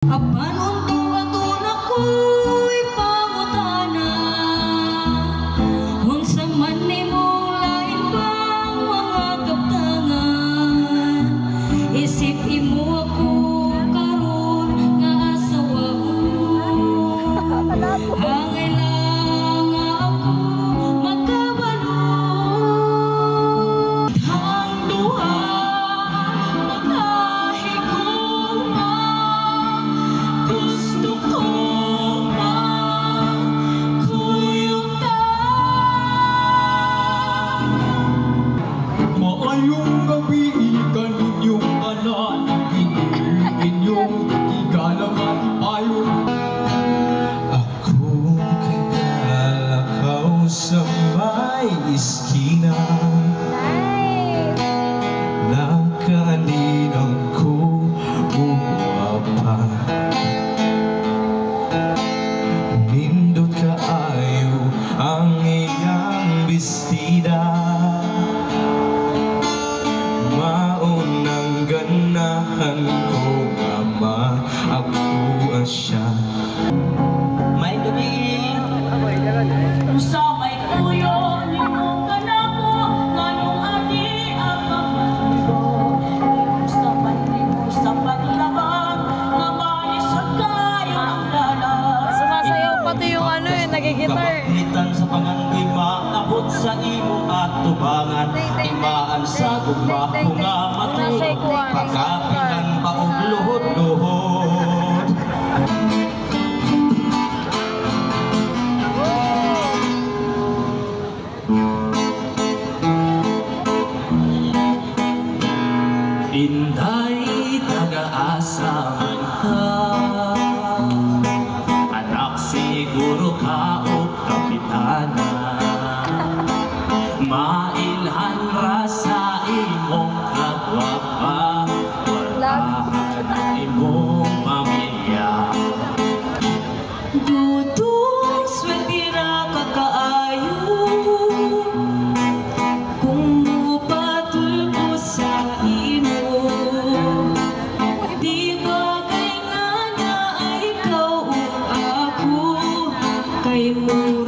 Apan unto aton ako'y pangutana, unsa man nimong lain bang mga kaptangan, isip imo ako karon nga asawa mo, hangay lang nga ako magkabalo. Ang duha maayong gabi kaninyong anak, inyong igalaman ipayo. Ako kagalakaw sa may iskina, na kaninang ko umapa. Nindot kaayo ang iyang bestida, maunang ganahan ko nga maakuha siya. May gabi sa may kuyo nimong kanako, nganong adi ang pagmasundo, sa panimo sa paglabang nga maisag kayo ang dalas. Sumasayaw pati yung nagigitar. Kapaglitan sa pangandoy maabot sa imong atubangan, imaan sa gugma ko nga matulog, pagkapinan pa og luhod-luhod. Inday taga-asa man ka, anak siguro ka o kapitana, mailhan ra sa imong kagwapa, walahan imong pamilya. Dudong sweltira ka kaayo, kung mupatul ko sa imo, di bagay nga na ikaw o ako, kay mo